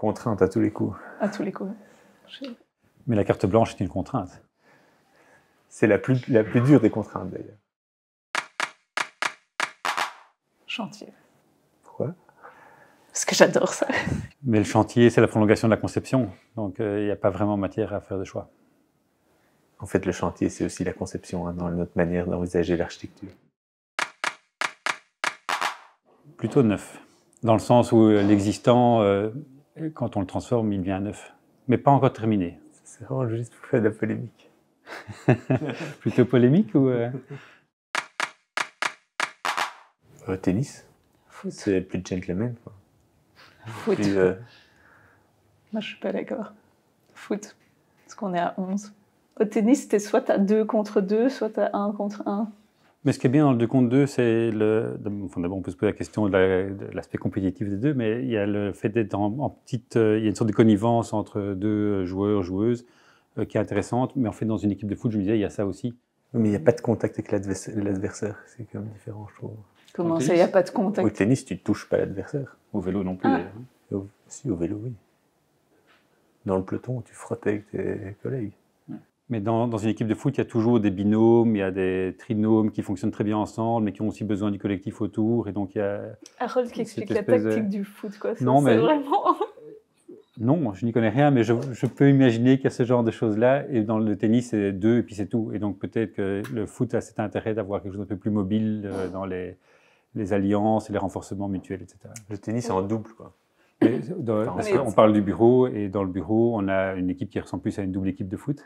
Contrainte à tous les coups. À tous les coups. Mais la carte blanche est une contrainte. C'est la plus dure des contraintes, d'ailleurs. Chantier. Pourquoi? Parce que j'adore ça. Mais le chantier, c'est la prolongation de la conception. Donc, il n'y a pas vraiment matière à faire de choix. En fait, le chantier, c'est aussi la conception, hein, dans notre manière d'envisager l'architecture. Plutôt neuf. Dans le sens où l'existant, quand on le transforme, il devient neuf. Mais pas encore terminé. C'est vraiment juste pour faire de la polémique. Plutôt polémique ou Tennis. Foot. C'est plus gentleman, quoi. Foot. Plus, Moi, je suis pas d'accord. Foot. Parce qu'on est à 11. Au tennis, t'es soit à 2 contre 2, soit à 1 contre 1. Mais ce qui est bien dans le 2 contre 2, c'est enfin, d'abord, on peut se poser la question de l'aspect compétitif des deux, mais il y a le fait d'être en petite... il y a une sorte de connivence entre deux joueurs, joueuses, qui est intéressante. Mais en fait, dans une équipe de foot, je me disais, il y a ça aussi. Mais il n'y a pas de contact avec l'adversaire. C'est quand même différent, je trouve. Comment ça, il n'y a pas de contact? Au tennis, tu ne touches pas l'adversaire. Au vélo non plus, d'ailleurs. Si, au vélo, oui. Dans le peloton, tu frottes avec tes collègues. Mais dans une équipe de foot, il y a toujours des binômes, il y a des trinômes qui fonctionnent très bien ensemble, mais qui ont aussi besoin du collectif autour. Et donc, il y a Harold qui explique la espèce tactique du foot, quoi. Non, mais... Vraiment... Non, je n'y connais rien, mais je peux imaginer qu'il y a ce genre de choses-là. Et dans le tennis, c'est deux, et puis c'est tout. Et donc, peut-être que le foot a cet intérêt d'avoir quelque chose d'un peu plus mobile dans les alliances et les renforcements mutuels, etc. Le tennis, c'est en double, quoi. Parce qu'on parle du bureau, et dans le bureau, on a une équipe qui ressemble plus à une double équipe de foot.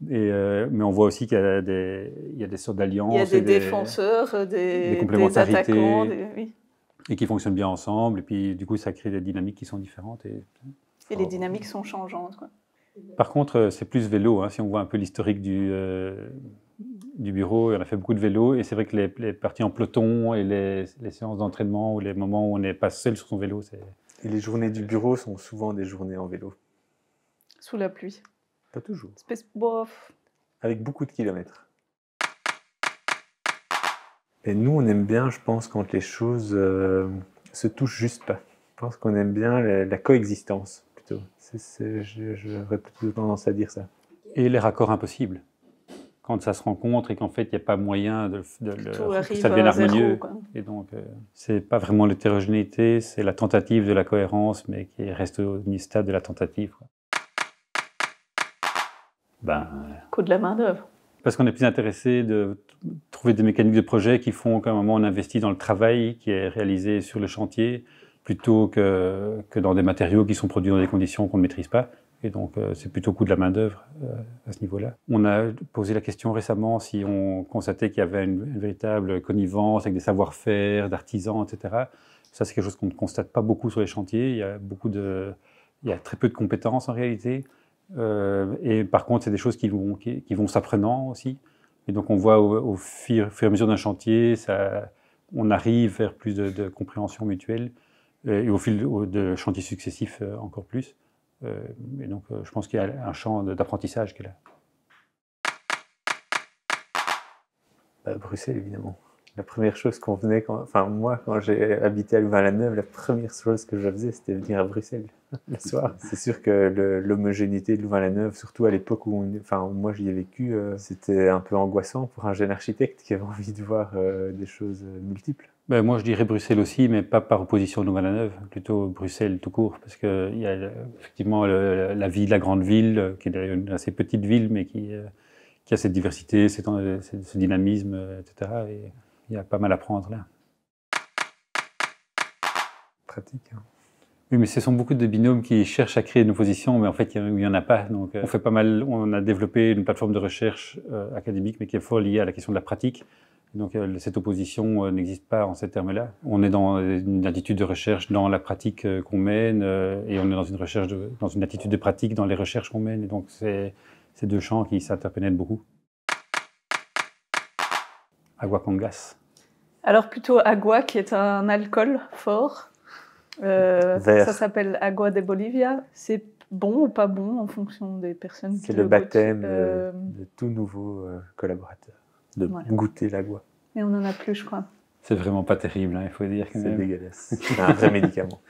Mais on voit aussi qu'il y a des sortes d'alliances. Il y a des défenseurs, des complémentarités, attaquants. Oui. Et qui fonctionnent bien ensemble. Et puis, du coup, ça crée des dynamiques qui sont différentes. Et les dynamiques sont changeantes, quoi. Par contre, c'est plus vélo. Hein, si on voit un peu l'historique du bureau, on a fait beaucoup de vélo. Et c'est vrai que les parties en peloton et les séances d'entraînement ou les moments où on n'est pas seul sur son vélo, c'est... Et les journées du bureau sont souvent des journées en vélo. Sous la pluie. Pas toujours. Bof. Avec beaucoup de kilomètres. Et nous, on aime bien, je pense, quand les choses se touchent juste pas. Je pense qu'on aime bien la coexistence, plutôt. J'aurais plutôt tendance à dire ça. Et les raccords impossibles. Quand ça se rencontre et qu'en fait, il n'y a pas moyen que ça devienne harmonieux. Et donc, c'est pas vraiment l'hétérogénéité, c'est la tentative de la cohérence, mais qui reste au stade de la tentative. Coût de la main-d'œuvre. Parce qu'on est plus intéressé de trouver des mécaniques de projet qui font qu'à un moment, on investit dans le travail qui est réalisé sur le chantier, plutôt que dans des matériaux qui sont produits dans des conditions qu'on ne maîtrise pas. Et donc, c'est plutôt coût de la main-d'œuvre à ce niveau-là. On a posé la question récemment si on constatait qu'il y avait une véritable connivence avec des savoir-faire, d'artisans, etc. Ça, c'est quelque chose qu'on ne constate pas beaucoup sur les chantiers. Il y a très peu de compétences en réalité. Et par contre, c'est des choses qui vont s'apprenant aussi. Et donc, on voit au fur et à mesure d'un chantier, on arrive vers plus de compréhension mutuelle. Et au fil de chantiers successifs, encore plus. Et donc, je pense qu'il y a un champ d'apprentissage qui est là. Bruxelles, évidemment. La première chose qu'on venait, moi, quand j'ai habité à Louvain-la-Neuve, la première chose que je faisais, c'était venir à Bruxelles le soir. C'est sûr que l'homogénéité de Louvain-la-Neuve, surtout à l'époque où moi j'y ai vécu, c'était un peu angoissant pour un jeune architecte qui avait envie de voir des choses multiples. Moi, je dirais Bruxelles aussi, mais pas par opposition à Louvain-la-Neuve, plutôt Bruxelles tout court, parce qu'il y a effectivement la vie de la grande ville, qui est une assez petite ville, mais qui a cette diversité, ce dynamisme, etc. Et il y a pas mal à prendre là. Pratique. Hein. Oui, mais ce sont beaucoup de binômes qui cherchent à créer une opposition, mais en fait, il n'y en a pas. Donc, on a développé une plateforme de recherche académique, mais qui est fort liée à la question de la pratique. Donc, cette opposition n'existe pas en ces termes-là. On est dans une attitude de recherche dans la pratique qu'on mène, et on est dans une attitude de pratique dans les recherches qu'on mène. Et donc, c'est deux champs qui s'interpénètrent beaucoup. Aguacongas. Alors, plutôt agua, qui est un alcool fort. Ça s'appelle Agua de Bolivia. C'est bon ou pas bon en fonction des personnes qui le goûtent. C'est le baptême de tout nouveau collaborateur, de goûter l'agua. Mais on n'en a plus, je crois. C'est vraiment pas terrible, hein, il faut dire. C'est dégueulasse. C'est un vrai médicament.